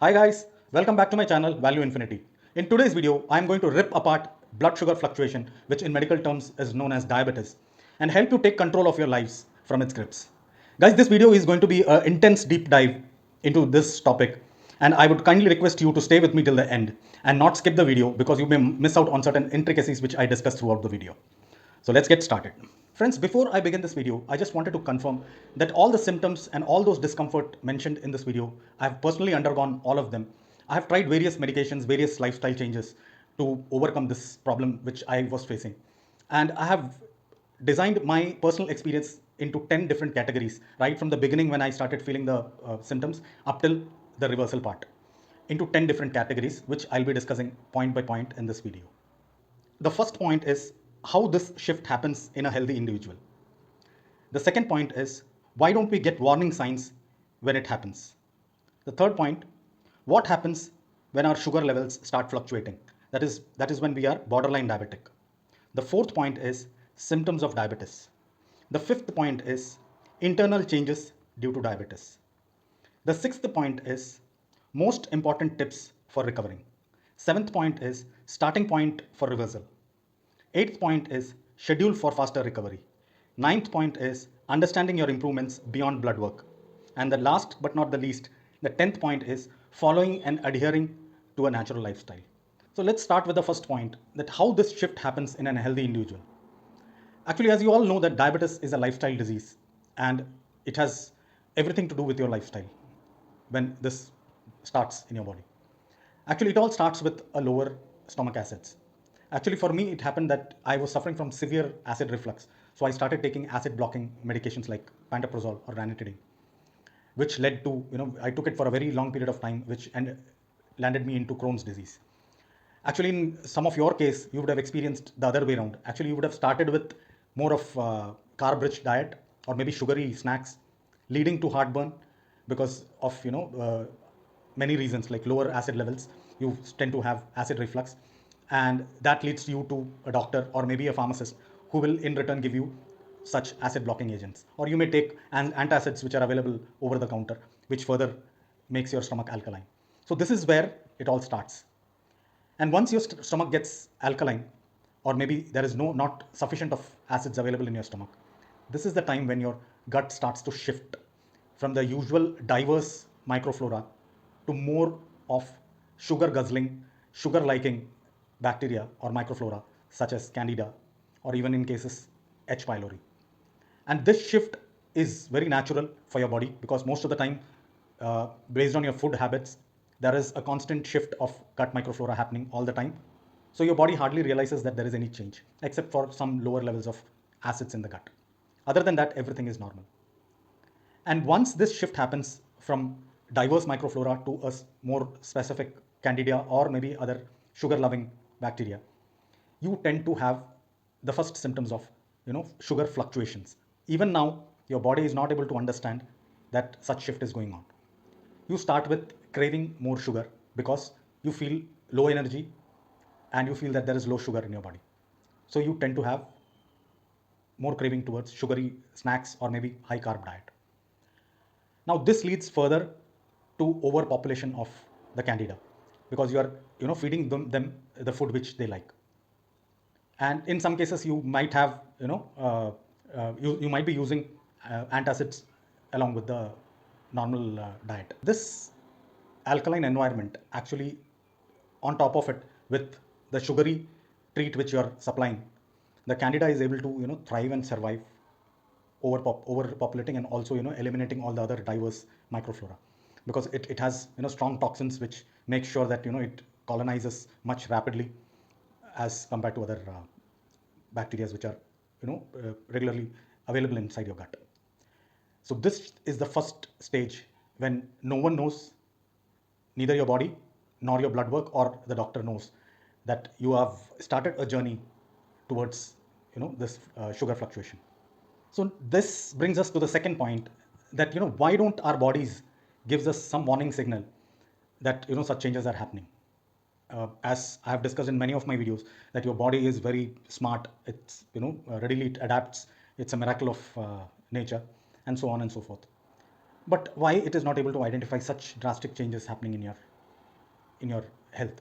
Hi guys, welcome back to my channel Value Infinity. In today's video, I am going to rip apart blood sugar fluctuation, which in medical terms is known as diabetes, and help you take control of your lives from its grips. Guys, this video is going to be an intense deep dive into this topic, and I would kindly request you to stay with me till the end and not skip the video because you may miss out on certain intricacies which I discuss throughout the video. So let's get started. Friends, before I begin this video, I just wanted to confirm that all the symptoms and all those discomfort mentioned in this video, I have personally undergone all of them. I have tried various medications, various lifestyle changes to overcome this problem which I was facing. And I have designed my personal experience into 10 different categories, right from the beginning when I started feeling the symptoms up till the reversal part, into 10 different categories, which I'll be discussing point by point in this video. The first point is how this shift happens in a healthy individual. The second point is why don't we get warning signs when it happens? The third point, what happens when our sugar levels start fluctuating? That is when we are borderline diabetic. The fourth point is symptoms of diabetes. The fifth point is internal changes due to diabetes. The sixth point is most important tips for recovering. Seventh point is starting point for reversal. Eighth point is schedule for faster recovery. Ninth point is understanding your improvements beyond blood work. And the last but not the least, the 10th point is following and adhering to a natural lifestyle. So let's start with the first point, that how this shift happens in a healthy individual. Actually, as you all know, that diabetes is a lifestyle disease and it has everything to do with your lifestyle when this starts in your body. Actually, it all starts with a lower stomach acids. Actually, for me, it happened that I was suffering from severe acid reflux. So I started taking acid blocking medications like pantoprazole or ranitidine, which led to, I took it for a very long period of time, which landed me into Crohn's disease. Actually, in some of your case, you would have experienced the other way around. Actually, you would have started with more of carb-rich diet or maybe sugary snacks, leading to heartburn because of many reasons like lower acid levels. You tend to have acid reflux, and that leads you to a doctor or maybe a pharmacist who will in return give you such acid blocking agents. Or you may take antacids which are available over the counter, which further makes your stomach alkaline. So this is where it all starts. And once your stomach gets alkaline, or maybe there is not sufficient of acids available in your stomach, this is the time when your gut starts to shift from the usual diverse microflora to more of sugar guzzling, sugar liking bacteria or microflora such as candida, or even in cases H. pylori. And this shift is very natural for your body because most of the time, based on your food habits, there is a constant shift of gut microflora happening all the time. So your body hardly realizes that there is any change, except for some lower levels of acids in the gut. Other than that, everything is normal. And once this shift happens from diverse microflora to a more specific candida or maybe other sugar loving bacteria, you tend to have the first symptoms of sugar fluctuations. Even now, your body is not able to understand that such shift is going on. You start with craving more sugar because you feel low energy and you feel that there is low sugar in your body. So you tend to have more craving towards sugary snacks or maybe high carb diet. Now this leads further to overpopulation of the candida because you are feeding them the food which they like. And in some cases you might have you might be using antacids along with the normal diet. This alkaline environment actually, on top of it, with the sugary treat which you are supplying, the candida is able to thrive and survive, overpopulating and also eliminating all the other diverse microflora because it has strong toxins which make sure that it colonizes much rapidly as compared to other bacteria which are regularly available inside your gut. So this is the first stage when no one knows, neither your body nor your blood work or the doctor knows, that you have started a journey towards this sugar fluctuation. So this brings us to the second point, that why don't our bodies gives us some warning signal that such changes are happening. As I have discussed in many of my videos, that your body is very smart. It's readily it adapts. It's a miracle of nature, and so on and so forth. But why it is not able to identify such drastic changes happening in your in your health?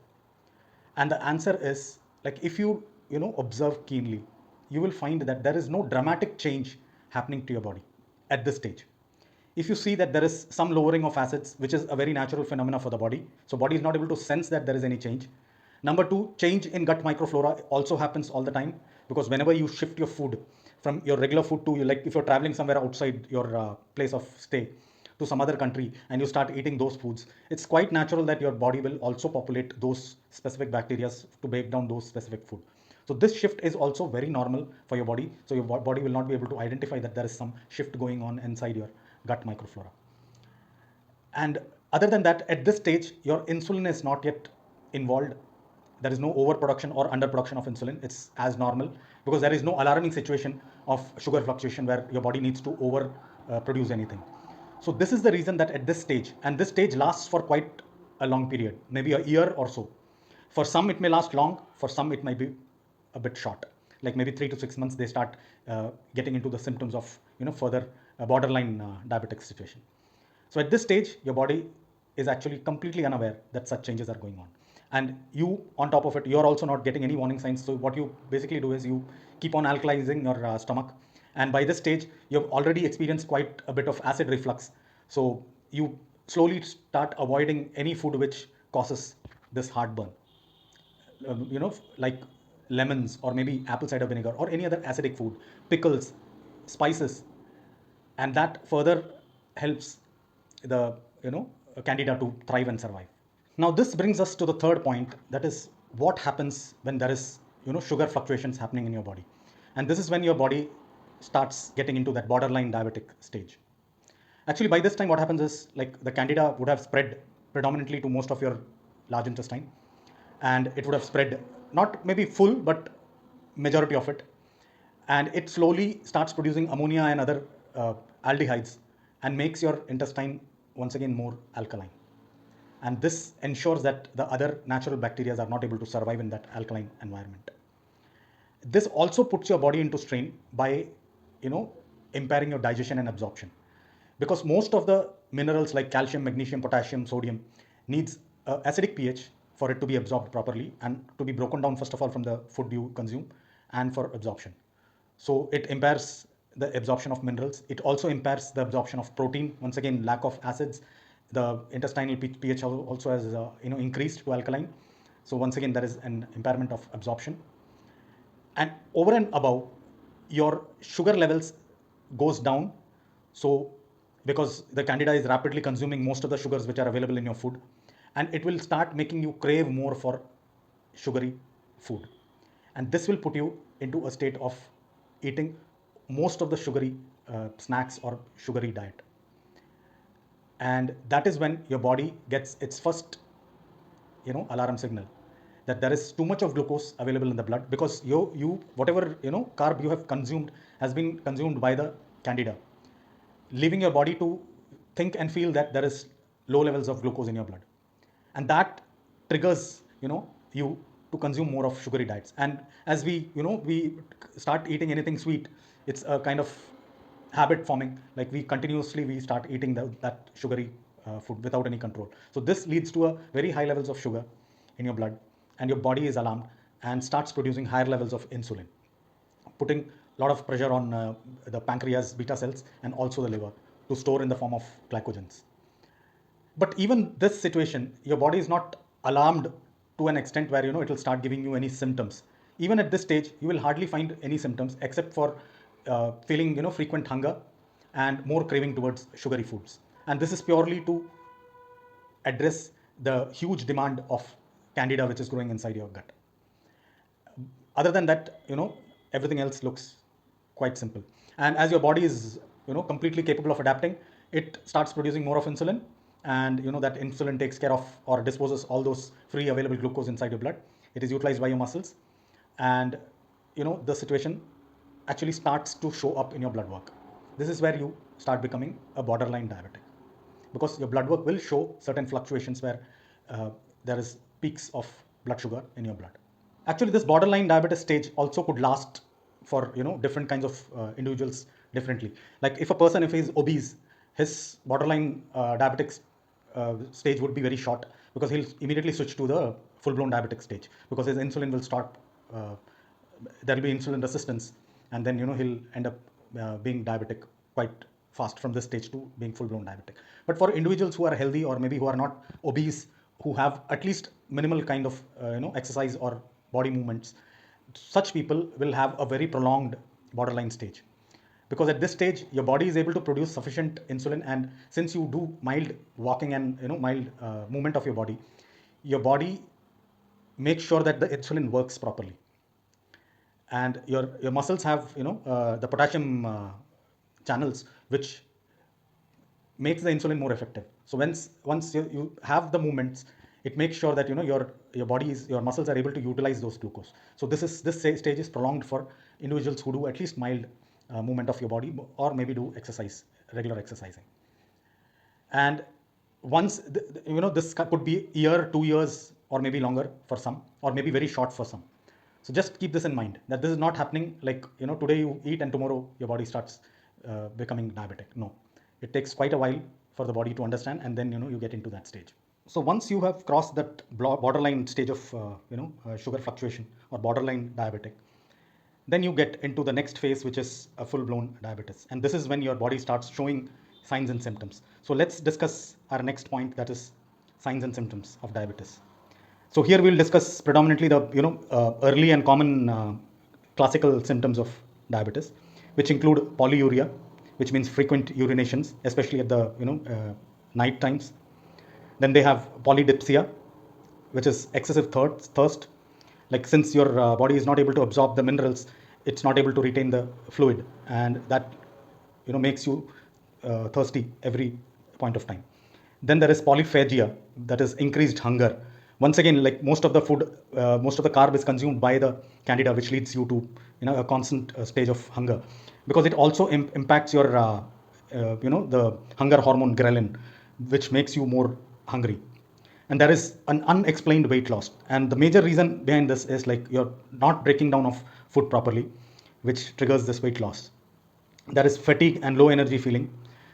And the answer is, like, if you observe keenly, you will find that there is no dramatic change happening to your body at this stage. If you see that there is some lowering of acids, which is a very natural phenomena for the body, so body is not able to sense that there is any change. Number two, change in gut microflora also happens all the time, because whenever you shift your food from your regular food to, like, if you're traveling somewhere outside your place of stay to some other country and you start eating those foods, it's quite natural that your body will also populate those specific bacteria to break down those specific food. So this shift is also very normal for your body. So your body will not be able to identify that there is some shift going on inside your gut microflora. And other than that, at this stage, your insulin is not yet involved. There is no overproduction or underproduction of insulin. It's as normal, because there is no alarming situation of sugar fluctuation where your body needs to over produce anything. So this is the reason that at this stage, and this stage lasts for quite a long period, maybe a year or so. For some, it may last long. For some, it might be a bit short, like maybe 3 to 6 months. They start getting into the symptoms of further borderline diabetic situation. So at this stage, your body is actually completely unaware that such changes are going on. And you, on top of it, you're also not getting any warning signs. So what you basically do is you keep on alkalizing your stomach. And by this stage, you've already experienced quite a bit of acid reflux. So you slowly start avoiding any food which causes this heartburn. Like lemons or maybe apple cider vinegar or any other acidic food, pickles, spices, and that further helps the candida to thrive and survive. Now this brings us to the third point, that is what happens when there is sugar fluctuations happening in your body. And this is when your body starts getting into that borderline diabetic stage. Actually, by this time, what happens is, like, the candida would have spread predominantly to most of your large intestine, and it would have spread not maybe full, but majority of it, and it slowly starts producing ammonia and other aldehydes and makes your intestine once again more alkaline. And this ensures that the other natural bacteria are not able to survive in that alkaline environment. This also puts your body into strain by impairing your digestion and absorption, because most of the minerals like calcium, magnesium, potassium, sodium needs acidic pH for it to be absorbed properly and to be broken down, first of all, from the food you consume and for absorption. So it impairs the absorption of minerals. It also impairs the absorption of protein. Once again, lack of acids. The intestinal pH also has increased to alkaline. So once again, there is an impairment of absorption. And over and above, your sugar levels goes down. So because the candida is rapidly consuming most of the sugars which are available in your food, and it will start making you crave more for sugary food, and this will put you into a state of eating most of the sugary snacks or sugary diet. And that is when your body gets its first alarm signal that there is too much of glucose available in the blood, because you whatever carb you have consumed has been consumed by the candida, leaving your body to think and feel that there is low levels of glucose in your blood, and that triggers you to consume more of sugary diets. And as we start eating anything sweet, it's a kind of habit forming, like we start eating that sugary food without any control. So this leads to a very high levels of sugar in your blood, and your body is alarmed and starts producing higher levels of insulin, putting a lot of pressure on the pancreas, beta cells, and also the liver to store in the form of glycogens. But even this situation, your body is not alarmed to an extent where it will start giving you any symptoms. Even at this stage, you will hardly find any symptoms except for feeling frequent hunger and more craving towards sugary foods. And this is purely to address the huge demand of candida which is growing inside your gut. Other than that, everything else looks quite simple. And as your body is completely capable of adapting, it starts producing more of insulin, and that insulin takes care of or disposes all those free available glucose inside your blood. It is utilized by your muscles, and the situation actually starts to show up in your blood work. This is where you start becoming a borderline diabetic, because your blood work will show certain fluctuations where there is peaks of blood sugar in your blood. Actually, this borderline diabetes stage also could last for different kinds of individuals differently. Like if a person, if he's obese, his borderline diabetic stage would be very short, because he'll immediately switch to the full-blown diabetic stage, because his insulin will start, there will be insulin resistance, and then he'll end up being diabetic quite fast from this stage to being full-blown diabetic. But for individuals who are healthy, or maybe who are not obese, who have at least minimal kind of exercise or body movements, such people will have a very prolonged borderline stage, because at this stage your body is able to produce sufficient insulin, and since you do mild walking and mild movement of your body makes sure that the insulin works properly, and your muscles have the potassium channels, which makes the insulin more effective. So once you have the movements, it makes sure that your muscles are able to utilize those glucose. So this stage is prolonged for individuals who do at least mild movement of your body, or maybe do regular exercising. And once this could be a year, 2 years, or maybe longer for some, or maybe very short for some. So just keep this in mind, that this is not happening like today you eat and tomorrow your body starts becoming diabetic. No, it takes quite a while for the body to understand, and then you get into that stage. So once you have crossed that borderline stage of sugar fluctuation or borderline diabetic, then you get into the next phase, which is a full-blown diabetes, and this is when your body starts showing signs and symptoms. So let's discuss our next point, that is signs and symptoms of diabetes. So here we'll discuss predominantly the early and common classical symptoms of diabetes, which include polyuria, which means frequent urinations, especially at the night times. Then they have polydipsia, which is excessive thirst. Like, since your body is not able to absorb the minerals, it's not able to retain the fluid, and that makes you thirsty every point of time. Then there is polyphagia, that is increased hunger. Once again, like most of the food, most of the carb is consumed by the candida, which leads you to a constant stage of hunger, because it also impacts your the hunger hormone ghrelin, which makes you more hungry. And there is an unexplained weight loss, and the major reason behind this is like you're not breaking down of food properly, which triggers this weight loss. There is fatigue and low energy feeling.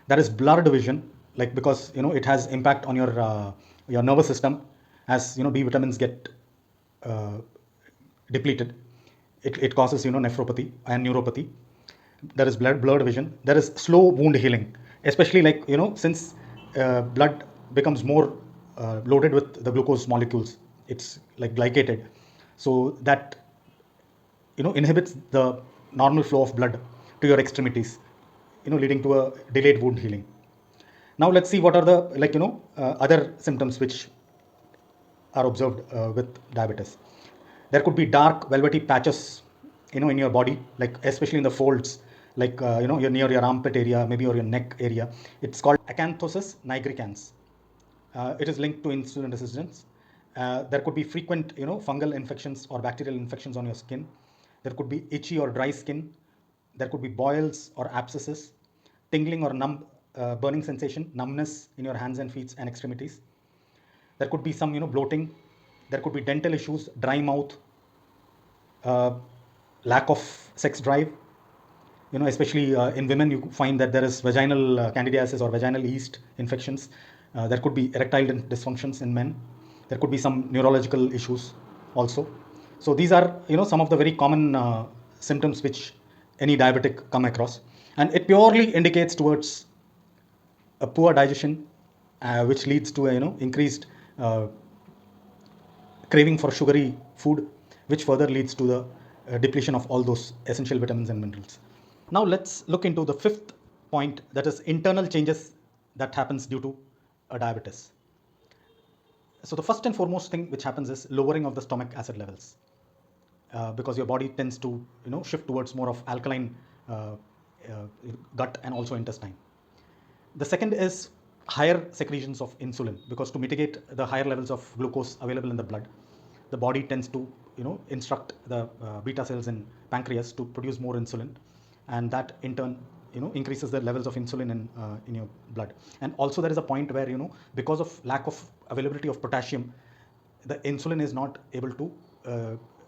There is blurred vision, like, because it has impact on your nervous system, as B vitamins get uh, depleted. It causes nephropathy and neuropathy. There is blurred vision. There is slow wound healing, especially like since blood becomes more loaded with the glucose molecules, it's like glycated, so that inhibits the normal flow of blood to your extremities, leading to a delayed wound healing. Now let's see what are the other symptoms which are observed with diabetes. There could be dark velvety patches in your body, like especially in the folds, like you're near your armpit area, maybe, or your neck area. It's called acanthosis nigricans. It is linked to insulin resistance. There could be frequent fungal infections or bacterial infections on your skin. There could be itchy or dry skin. There could be boils or abscesses, tingling or numb, burning sensation, numbness in your hands and feet and extremities. There could be some bloating. There could be dental issues, dry mouth, uh, lack of sex drive. Especially in women, you find that there is vaginal candidiasis or vaginal yeast infections. There could be erectile dysfunctions in men. There could be some neurological issues also. So these are some of the very common symptoms which any diabetic come across, and it purely indicates towards a poor digestion, which leads to a increased craving for sugary food, which further leads to the depletion of all those essential vitamins and minerals. Now let's look into the fifth point, that is internal changes that happens due to a diabetes. So the first and foremost thing which happens is lowering of the stomach acid levels, because your body tends to shift towards more of alkaline uh, uh, gut and also intestine. The second is higher secretions of insulin, because to mitigate the higher levels of glucose available in the blood, the body tends to instruct the beta cells in pancreas to produce more insulin, and that in turn increases the levels of insulin in your blood. And also there is a point where because of lack of availability of potassium, the insulin is not able to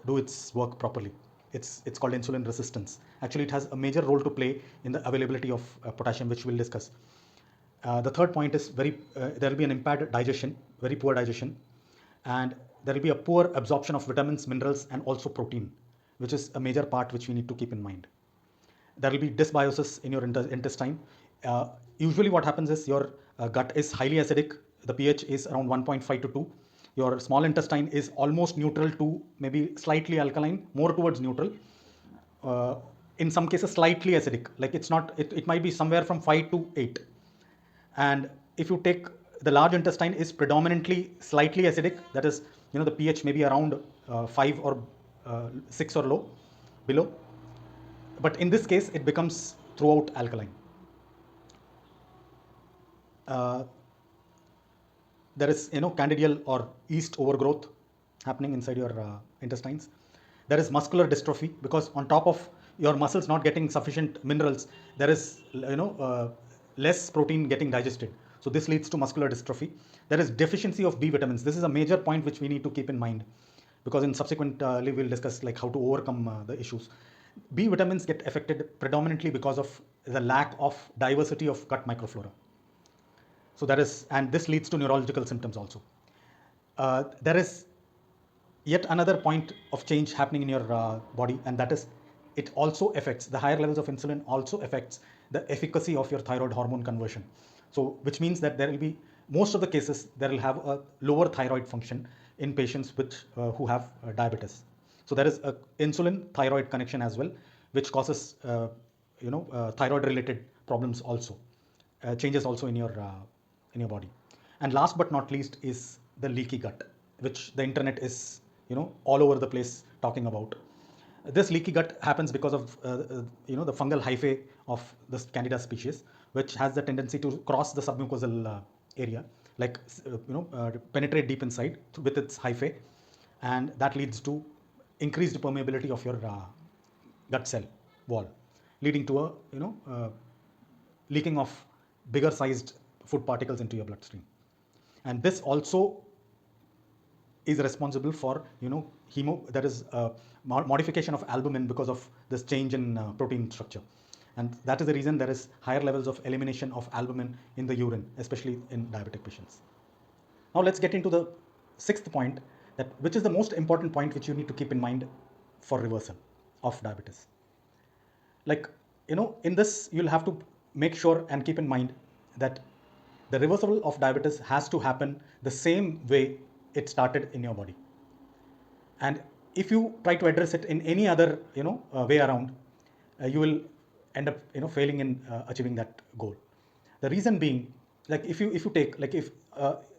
do its work properly. It's called insulin resistance. Actually, it has a major role to play in the availability of potassium, which we'll discuss. The third point is there will be an impaired digestion, very poor digestion, and there will be a poor absorption of vitamins, minerals, and also protein, which is a major part which we need to keep in mind. There will be dysbiosis in your intestine. Usually what happens is your gut is highly acidic. The pH is around 1.5 to 2. Your small intestine is almost neutral to maybe slightly alkaline, more towards neutral. uh, in some cases slightly acidic, like it might be somewhere from 5 to 8. And if you take the large intestine is predominantly slightly acidic, that is, the pH may be around 5 or 6 or low below, but in this case it becomes throughout alkaline. uh, there is candidial or yeast overgrowth happening inside your intestines. There is muscular dystrophy because on top of your muscles not getting sufficient minerals, there is less protein getting digested, so this leads to muscular dystrophy. There is deficiency of B vitamins. This is a major point which we need to keep in mind, because in subsequent we'll discuss like how to overcome the issues. B vitamins get affected predominantly because of the lack of diversity of gut microflora. So that is, and this leads to neurological symptoms also. There is yet another point of change happening in your body, and that is it also affects the higher levels of insulin, also affects the efficacy of your thyroid hormone conversion. So which means that there will be, most of the cases there will have a lower thyroid function in patients who have diabetes. So there is a insulin thyroid connection as well, which causes thyroid related problems also, changes also in your body. And last but not least is the leaky gut, which the internet is all over the place talking about. This leaky gut happens because of the fungal hyphae of this Candida species, which has the tendency to cross the submucosal area, like penetrate deep inside with its hyphae, and that leads to increased permeability of your gut cell wall, leading to a leaking of bigger sized food particles into your bloodstream. And this also is responsible for there is a modification of albumin because of this change in protein structure, and that is the reason there is higher levels of elimination of albumin in the urine, especially in diabetic patients. Now let's get into the sixth point, that which is the most important point which you need to keep in mind for reversal of diabetes. Like, in this you'll have to make sure and keep in mind that the reversal of diabetes has to happen the same way it started in your body. And if you try to address it in any other way around, you will end up failing in achieving that goal. The reason being, like if you take, like if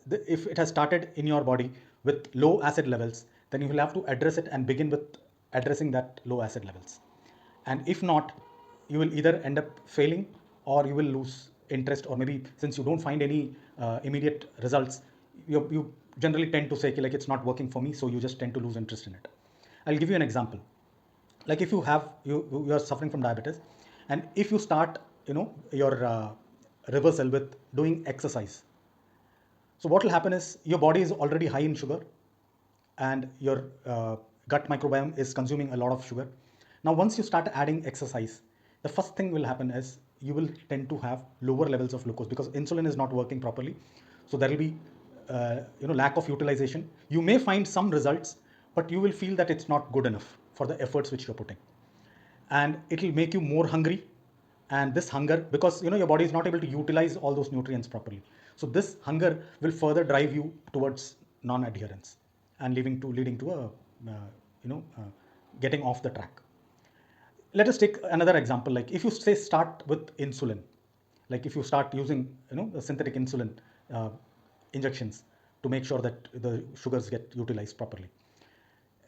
it has started in your body with low acid levels, then you will have to address it and begin with addressing that low acid levels. And if not, you will either end up failing, or you will lose interest, or maybe since you don't find any immediate results, you generally tend to say like it's not working for me, so you just tend to lose interest in it. I'll give you an example. Like if you are suffering from diabetes, and if you start your reversal with doing exercise, so what will happen is your body is already high in sugar, and your gut microbiome is consuming a lot of sugar. Now, once you start adding exercise, the first thing will happen is you will tend to have lower levels of glucose because insulin is not working properly. So there will be lack of utilization. You may find some results, but you will feel that it's not good enough for the efforts which you're putting, and it will make you more hungry. And this hunger, because your body is not able to utilize all those nutrients properly, so this hunger will further drive you towards non-adherence and leading to a getting off the track. Let us take another example. Like if you say start with insulin, like if you start using the synthetic insulin uh, injections to make sure that the sugars get utilized properly,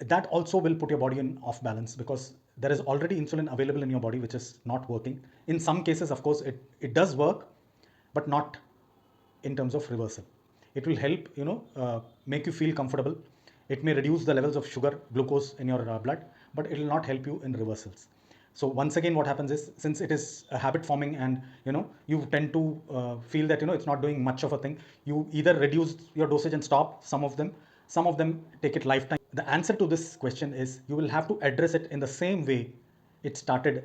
that also will put your body in off balance, because there is already insulin available in your body which is not working. In some cases, of course, it does work, but not in terms of reversal. It will help make you feel comfortable. It may reduce the levels of sugar, glucose in your blood, but it will not help you in reversals. So once again, what happens is, since it is a habit forming, and you tend to feel that it's not doing much of a thing, you either reduce your dosage and stop some of them take it lifetime. The answer to this question is you will have to address it in the same way it started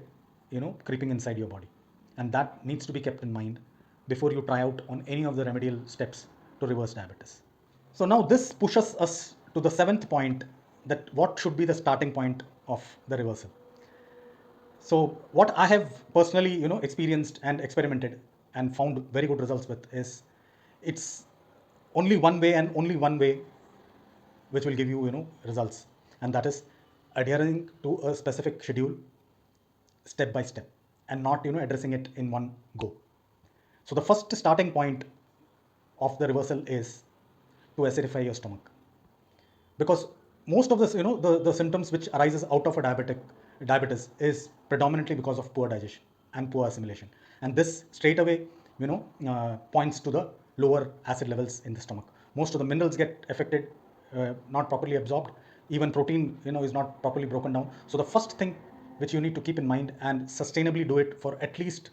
creeping inside your body, and that needs to be kept in mind before you try out on any of the remedial steps to reverse diabetes. So now this pushes us to the seventh point, that what should be the starting point of the reversal. So what I have personally, experienced and experimented and found very good results with is, it's only one way and only one way which will give you, results, and that is adhering to a specific schedule step by step and not, addressing it in one go. So the first starting point of the reversal is to acidify your stomach, because most of this, the symptoms which arises out of a diabetes is predominantly because of poor digestion and poor assimilation, and this straight away, points to the lower acid levels in the stomach. Most of the minerals get affected, not properly absorbed. Even protein, is not properly broken down. So the first thing which you need to keep in mind and sustainably do it for at least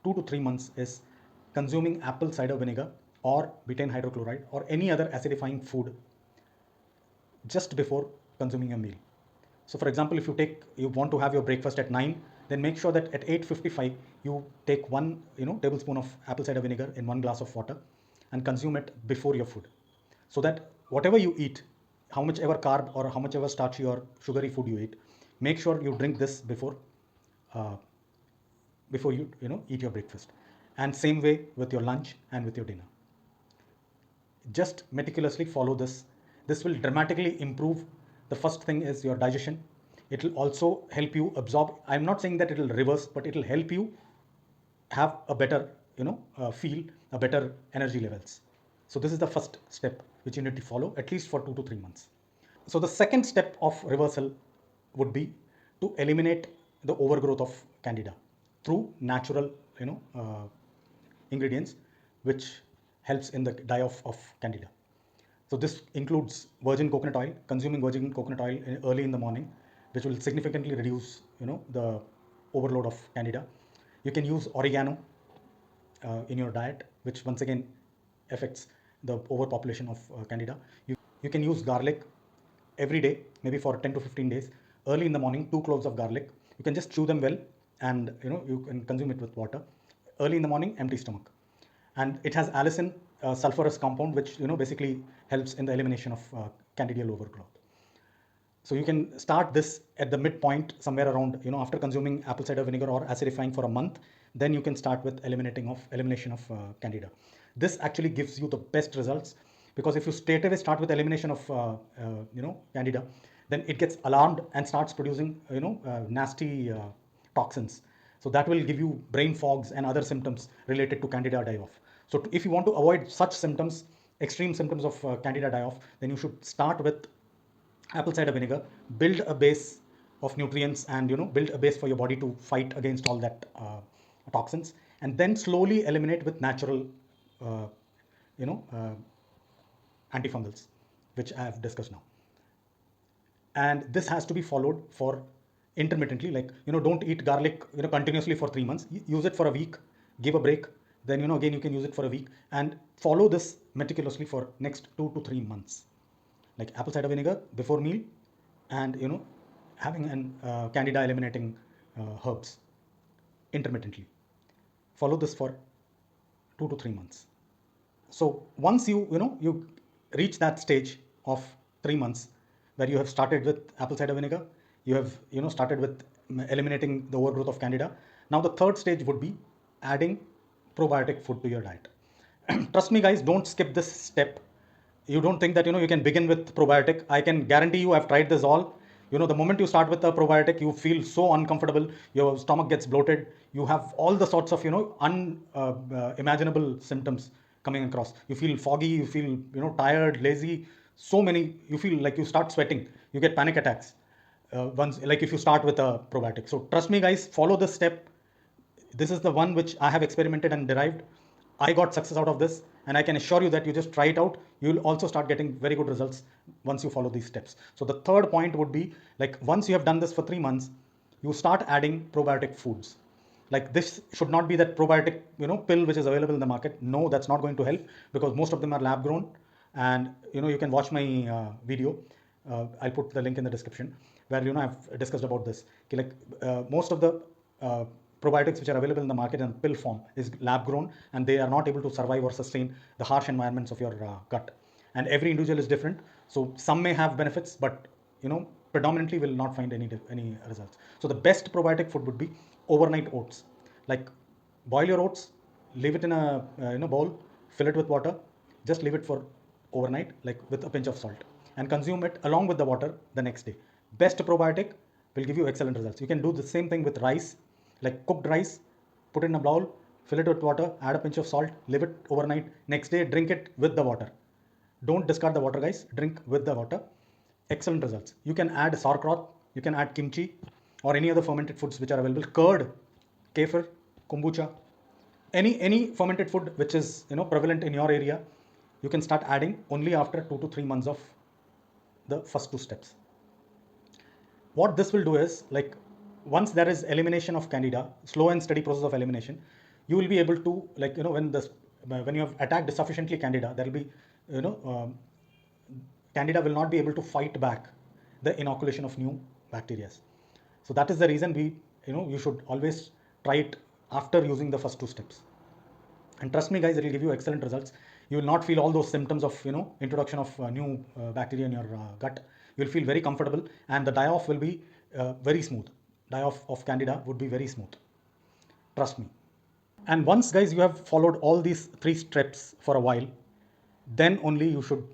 2 to 3 months is consuming apple cider vinegar or betaine hydrochloride or any other acidifying food just before consuming a meal. So for example, if you want to have your breakfast at 9, then make sure that at 8:55 you take one, tablespoon of apple cider vinegar in one glass of water and consume it before your food. So that whatever you eat, how much ever carb or how much ever starchy or sugary food you eat, make sure you drink this uh, before you eat your breakfast. And same way with your lunch and with your dinner. Just meticulously follow this. This will dramatically improve. The first thing is your digestion. It will also help you absorb. I'm not saying that it will reverse, but it will help you have a better, feel, a better energy levels. So this is the first step which you need to follow at least for 2 to 3 months. So the second step of reversal would be to eliminate the overgrowth of candida through natural, ingredients, which helps in the die-off of candida. So this includes virgin coconut oil, consuming virgin coconut oil early in the morning, which will significantly reduce, the overload of candida. You can use oregano in your diet, which once again affects the overpopulation of candida. You can use garlic every day, maybe for 10 to 15 days. Early in the morning, 2 cloves of garlic. You can just chew them well, and you can consume it with water. Early in the morning, empty stomach. And it has allicin, sulfurous compound, which basically helps in the elimination of candidal overgrowth. So you can start this at the midpoint, somewhere around, after consuming apple cider vinegar or acidifying for a month. Then you can start with elimination of candida. This actually gives you the best results, because if you straight away start with elimination of candida, then it gets alarmed and starts producing nasty toxins. So that will give you brain fogs and other symptoms related to candida die-off. So if you want to avoid such symptoms, extreme symptoms of candida die-off, then you should start with apple cider vinegar, build a base of nutrients, and build a base for your body to fight against all that toxins, and then slowly eliminate with natural uh, you know uh, antifungals, which I have discussed now. And this has to be followed for intermittently, like don't eat garlic continuously for 3 months. Use it for a week, give a break, then again you can use it for a week, and follow this meticulously for next 2 to 3 months, like apple cider vinegar before meal, and having an candida eliminating herbs intermittently. Follow this for 2 to 3 months. So once you reach that stage of 3 months, where you have started with apple cider vinegar, you have started with eliminating the overgrowth of candida. Now the third stage would be adding probiotic food to your diet. Trust me guys, don't skip this step. You don't think that you can begin with probiotic. I can guarantee you, I've tried this all. The moment you start with a probiotic, you feel so uncomfortable. Your stomach gets bloated. You have all the sorts of unimaginable symptoms coming across. You feel foggy, you feel tired, lazy, so many. You feel like you start sweating, you get panic attacks once, like if you start with a probiotic. So trust me guys, follow this step. This is the one which I have experimented and derived. I got success out of this, and I can assure you that you just try it out. You'll also start getting very good results once you follow these steps. So the third point would be, like, once you have done this for 3 months, you start adding probiotic foods. Like, this should not be that probiotic pill which is available in the market. No, that's not going to help, because most of them are lab grown. And you can watch my video. I'll put the link in the description, where I've discussed about this. Okay, like most of the probiotics which are available in the market in pill form is lab grown, and they are not able to survive or sustain the harsh environments of your gut. And every individual is different, so some may have benefits, but predominantly will not find any results. So the best probiotic food would be overnight oats. Like, boil your oats, leave it in a bowl, fill it with water, just leave it for overnight, like with a pinch of salt, and consume it along with the water the next day. Best probiotic will give you excellent results. You can do the same thing with rice, like cooked rice, put it in a bowl, fill it with water, add a pinch of salt, leave it overnight. Next day, drink it with the water. Don't discard the water, guys. Drink with the water. Excellent results. You can add sauerkraut, you can add kimchi, or any other fermented foods which are available. Curd, kefir, kombucha, any fermented food which is prevalent in your area, you can start adding only after 2 to 3 months of the first 2 steps. What this will do is, like, once there is elimination of candida, slow and steady process of elimination, you will be able to, like, when you have attacked sufficiently candida, there will be candida will not be able to fight back the inoculation of new bacteria. So that is the reason you should always try it after using the first 2 steps. And trust me, guys, it will give you excellent results. You will not feel all those symptoms of introduction of new bacteria in your gut. You will feel very comfortable, and the die-off will be very smooth. Die-off of candida would be very smooth. Trust me. And once, guys, you have followed all these 3 steps for a while, then only you should,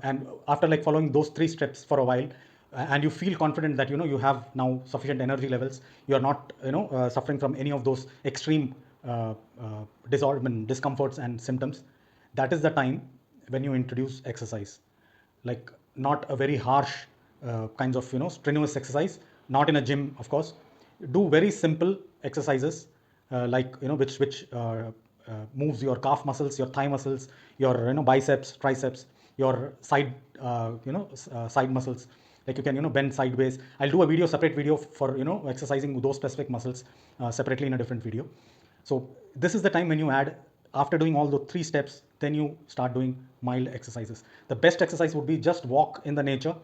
and after like following those 3 steps for a while, and you feel confident that you have now sufficient energy levels, you are not suffering from any of those extreme discomforts and symptoms, that is the time when you introduce exercise. Like, not a very harsh kinds of strenuous exercise, not in a gym, of course. Do very simple exercises, like which moves your calf muscles, your thigh muscles, your biceps, triceps, your side side muscles. Like, you can bend sideways. I'll do a separate video for exercising those specific muscles separately in a different video. So this is the time when you add, after doing all the 3 steps, then you start doing mild exercises. The best exercise would be just walk in the nature.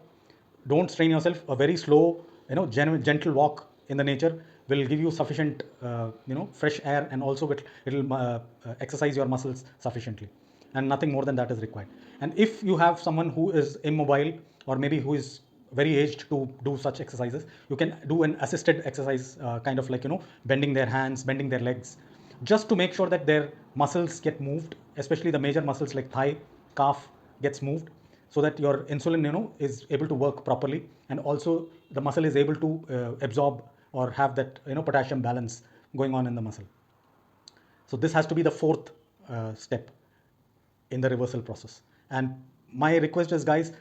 Don't strain yourself. A very slow, gentle walk in the nature will give you sufficient, fresh air, and also it will exercise your muscles sufficiently. And nothing more than that is required. And if you have someone who is immobile, or maybe who is very aged to do such exercises, you can do an assisted exercise, kind of like bending their hands, bending their legs, just to make sure that their muscles get moved, especially the major muscles like thigh, calf gets moved, so that your insulin is able to work properly, and also the muscle is able to absorb or have that potassium balance going on in the muscle. So this has to be the 4th step in the reversal process. And my request is, guys,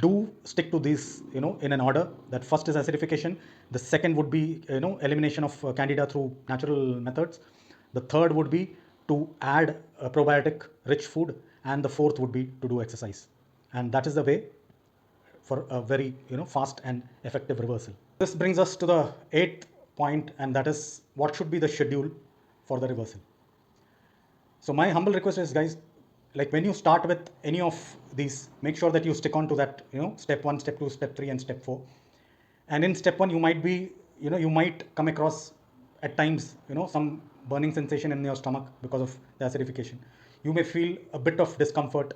do stick to these in an order. That first is acidification, the second would be elimination of candida through natural methods, the third would be to add a probiotic rich food, and the 4th would be to do exercise. And that is the way for a very fast and effective reversal. This brings us to the 8th point, and that is what should be the schedule for the reversal. So my humble request is, guys, like, when you start with any of these, make sure that you stick on to that step 1, step 2, step 3, and step 4. And in step 1, you might be you might come across at times some burning sensation in your stomach because of the acidification. You may feel a bit of discomfort,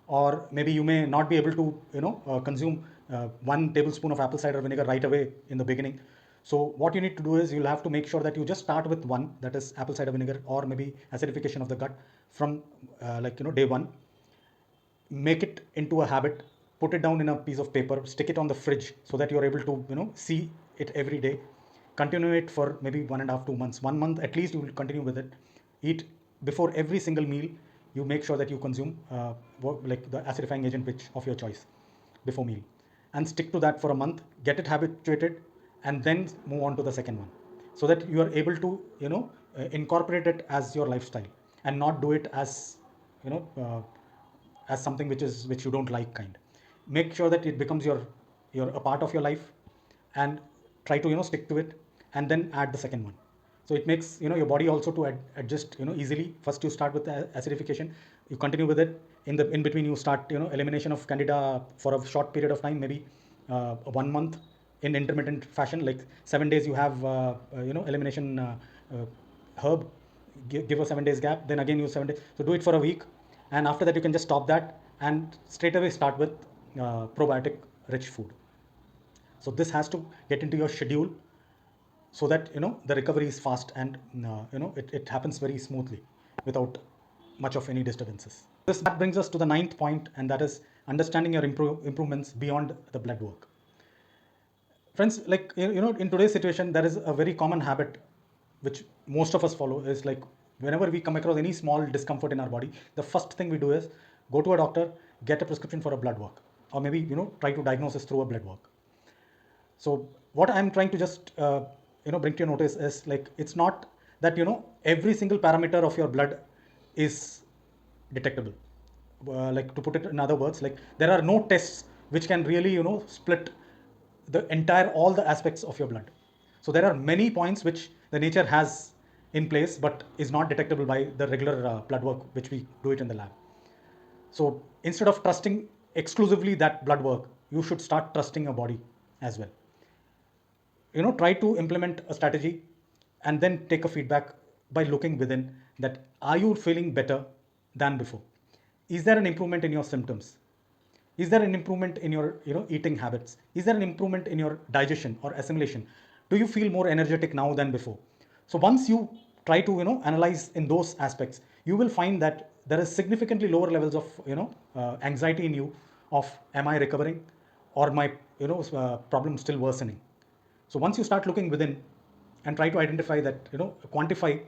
or maybe you may not be able to consume 1 tablespoon of apple cider vinegar right away in the beginning. So what you need to do is, you'll have to make sure that you just start with 1, that is apple cider vinegar, or maybe acidification of the gut, from day 1. Make it into a habit, put it down in a piece of paper, stick it on the fridge, so that you're able to see it every day. Continue it for maybe 1.5 to 2 months. 1 month at least you will continue with it. Eat before every single meal. You make sure that you consume like the acidifying agent of your choice before meal, and stick to that for a month. Get it habituated, and then move on to the second one, so that you are able to incorporate it as your lifestyle, and not do it as as something which you don't like kind. Make sure that it becomes your a part of your life, and try to stick to it, and then add the second one. So it makes your body also to adjust easily. First you start with the acidification, you continue with it. In between you start elimination of candida for a short period of time, maybe 1 month, in intermittent fashion, like 7 days you have elimination uh, herb, give a 7 days gap, then again use 7 days. So do it for a week, and after that you can just stop that and straight away start with probiotic rich food. So this has to get into your schedule so that the recovery is fast, and it happens very smoothly without much of any disturbances. That brings us to the ninth point, and that is understanding your improvements beyond the blood work. Friends, like in today's situation, there is a very common habit which most of us follow, is like whenever we come across any small discomfort in our body, the first thing we do is go to a doctor, get a prescription for a blood work, or maybe try to diagnose this through a blood work. So what I'm trying to just bring to your notice is, like, it's not that every single parameter of your blood is detectable. Like, to put it in other words, like, there are no tests which can really split the entire all the aspects of your blood. So there are many points which the nature has in place but is not detectable by the regular blood work which we do it in the lab. So instead of trusting exclusively that blood work, you should start trusting your body as well. Try to implement a strategy and then take a feedback by looking within, that are you feeling better than before? Is there an improvement in your symptoms? Is there an improvement in your eating habits? Is there an improvement in your digestion or assimilation? Do you feel more energetic now than before? So once you try to analyze in those aspects, you will find that there is significantly lower levels of anxiety in you, of am I recovering, or my problem still worsening. So once you start looking within and try to identify that, quantify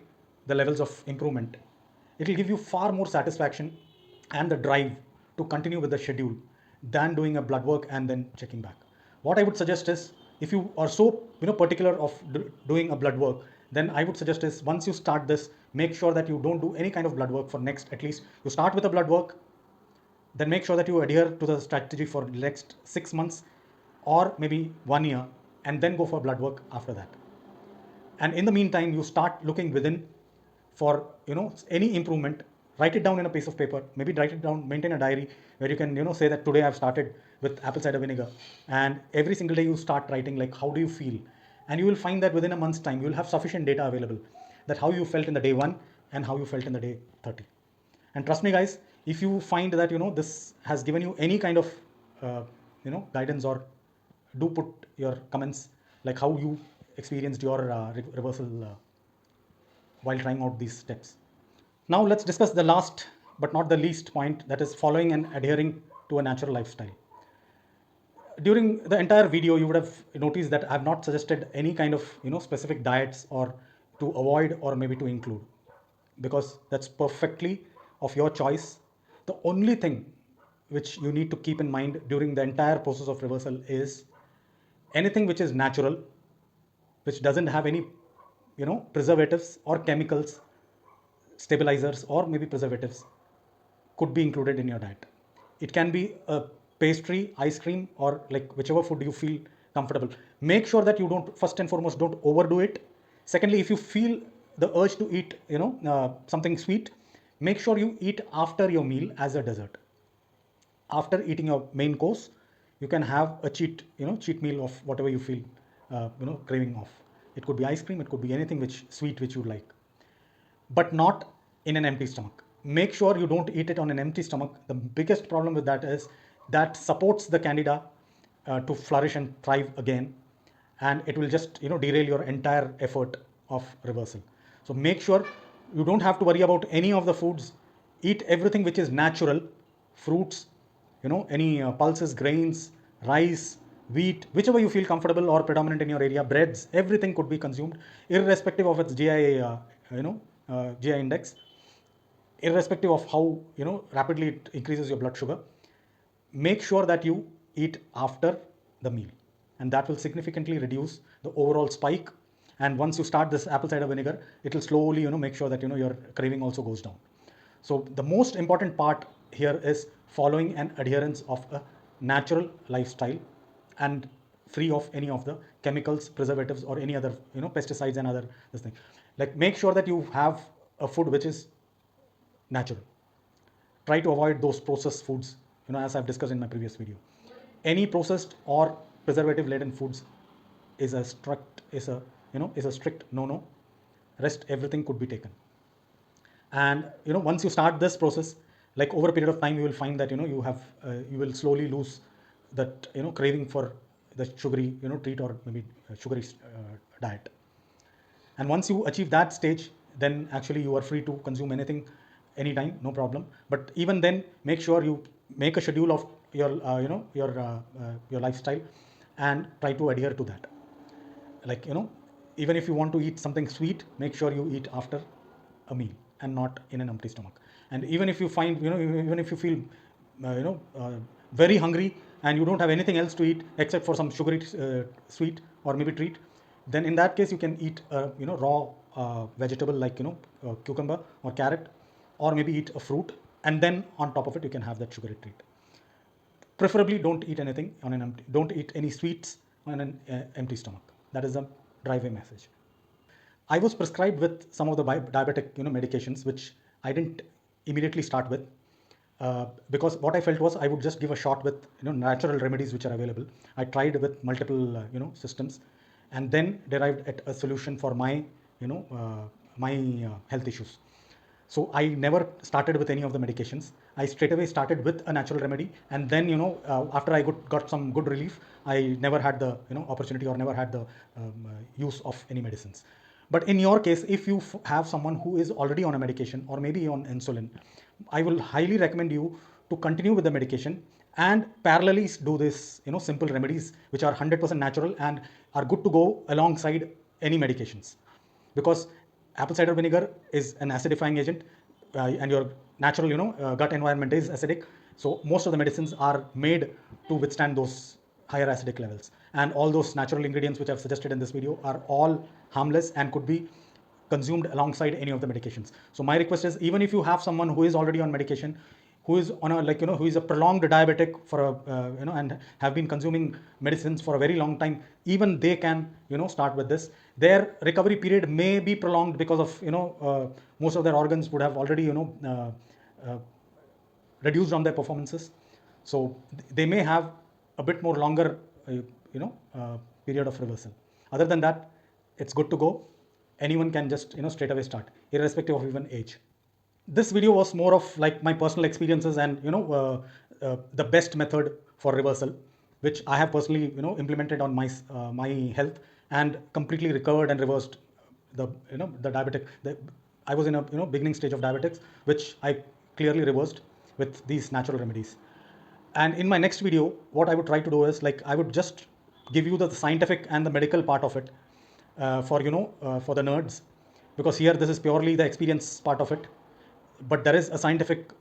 the levels of improvement, it will give you far more satisfaction and the drive to continue with the schedule than doing a blood work and then checking back. What I would suggest is, if you are so particular of doing a blood work, then I would suggest is, once you start this, make sure that you don't do any kind of blood work for next, at least you start with a blood work, then make sure that you adhere to the strategy for next 6 months or maybe 1 year, and then go for blood work after that. And in the meantime, you start looking within for any improvement. Write it down in a piece of paper, maybe write it down, maintain a diary where you can say that today I've started with apple cider vinegar, and every single day you start writing, like, how do you feel? And you will find that within a month's time you will have sufficient data available, that how you felt in the day 1 and how you felt in the day 30. And trust me guys, if you find that this has given you any kind of guidance, or do put your comments, like how you experienced your reversal while trying out these steps. Now let's discuss the last but not the least point, that is following and adhering to a natural lifestyle. During the entire video, you would have noticed that I have not suggested any kind of specific diets or to avoid or maybe to include, because that's perfectly of your choice. The only thing which you need to keep in mind during the entire process of reversal is anything which is natural, which doesn't have any preservatives or chemicals, stabilizers or maybe preservatives, could be included in your diet. It can be a pastry, ice cream, or like whichever food you feel comfortable. Make sure that you don't, first and foremost, don't overdo it. Secondly, if you feel the urge to eat something sweet, make sure you eat after your meal as a dessert. After eating your main course, you can have a cheat meal of whatever you feel craving of. It could be ice cream, it could be anything which sweet which you like, but not in an empty stomach. Make sure you don't eat it on an empty stomach. The biggest problem with that is that supports the candida to flourish and thrive again, and it will just derail your entire effort of reversal. So make sure you don't have to worry about any of the foods. Eat everything which is natural, fruits, any pulses, grains, rice, wheat, whichever you feel comfortable or predominant in your area, breads, everything could be consumed, irrespective of its GI index, irrespective of how rapidly it increases your blood sugar. Make sure that you eat after the meal, and that will significantly reduce the overall spike. And once you start this apple cider vinegar, it will slowly make sure that your craving also goes down. So the most important part here is following an adherence of a natural lifestyle and free of any of the chemicals, preservatives, or any other pesticides and other this thing. Like, make sure that you have a food which is natural. Try to avoid those processed foods, as I've discussed in my previous video. Any processed or preservative laden foods is a strict no. Rest everything could be taken. And once you start this process, like over a period of time, you will find that you will slowly lose that craving for the sugary treat, or maybe sugary diet. And once you achieve that stage, then actually you are free to consume anything anytime, no problem. But even then, make sure you make a schedule of your your lifestyle and try to adhere to that. Like even if you want to eat something sweet, make sure you eat after a meal and not in an empty stomach. And even if you find even if you feel very hungry and you don't have anything else to eat except for some sugary sweet or maybe treat, then in that case you can eat raw vegetable, like cucumber or carrot, or maybe eat a fruit, and then on top of it you can have that sugary treat. Preferably don't eat anything on an empty, don't eat any sweets on an empty stomach. That is a drive-away message. I was prescribed with some of the diabetic medications, which I didn't immediately start with, because what I felt was I would just give a shot with natural remedies which are available. I tried with multiple systems, and then derived at a solution for my health issues. So I never started with any of the medications. I straight away started with a natural remedy, and then after I got some good relief, I never had the opportunity, or never had the use of any medicines. But in your case, if you have someone who is already on a medication or maybe on insulin, I will highly recommend you to continue with the medication and parallelly do this simple remedies which are 100% natural and are good to go alongside any medications. Because apple cider vinegar is an acidifying agent, and your natural gut environment is acidic, so most of the medicines are made to withstand those higher acidic levels, and all those natural ingredients which I've suggested in this video are all harmless and could be consumed alongside any of the medications. So my request is, even if you have someone who is already on medication, who is on a who is a prolonged diabetic for a and have been consuming medicines for a very long time, even they can start with this. Their recovery period may be prolonged because of most of their organs would have already reduced on their performances, so they may have a bit more longer period of reversal. Other than that, it's good to go. Anyone can just straight away start, irrespective of even age. This video was more of like my personal experiences and the best method for reversal, which I have personally implemented on my health, and completely recovered and reversed the the diabetic. I was in a beginning stage of diabetics, which I clearly reversed with these natural remedies. And in my next video, what I would try to do is, like, I would just give you the scientific and the medical part of it, for for the nerds, because here this is purely the experience part of it. But there is a scientific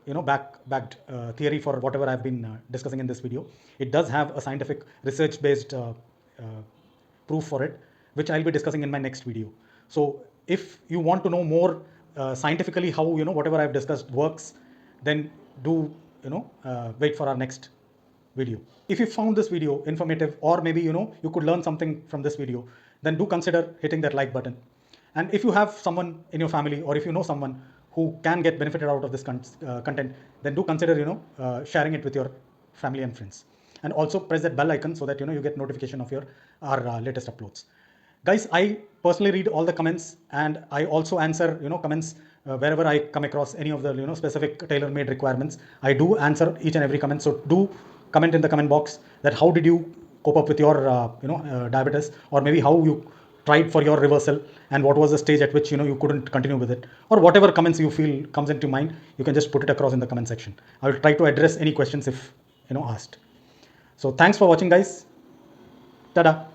backed theory for whatever I've been discussing in this video. It does have a scientific research based proof for it, which I'll be discussing in my next video. So if you want to know more scientifically how whatever I've discussed works, then do wait for our next video. If you found this video informative, or maybe you could learn something from this video, then do consider hitting that like button. And if you have someone in your family, or if you know someone who can get benefited out of this content, then do consider sharing it with your family and friends. And also press that bell icon so that you get notification of our latest uploads. Guys, I personally read all the comments, and I also answer comments wherever I come across any of the specific tailor-made requirements. I do answer each and every comment. So do comment in the comment box that how did you cope up with your diabetes, or maybe how you tried for your reversal, and what was the stage at which you couldn't continue with it, or whatever comments you feel comes into mind. You can just put it across in the comment section. I will try to address any questions if asked. So thanks for watching, guys. Tada.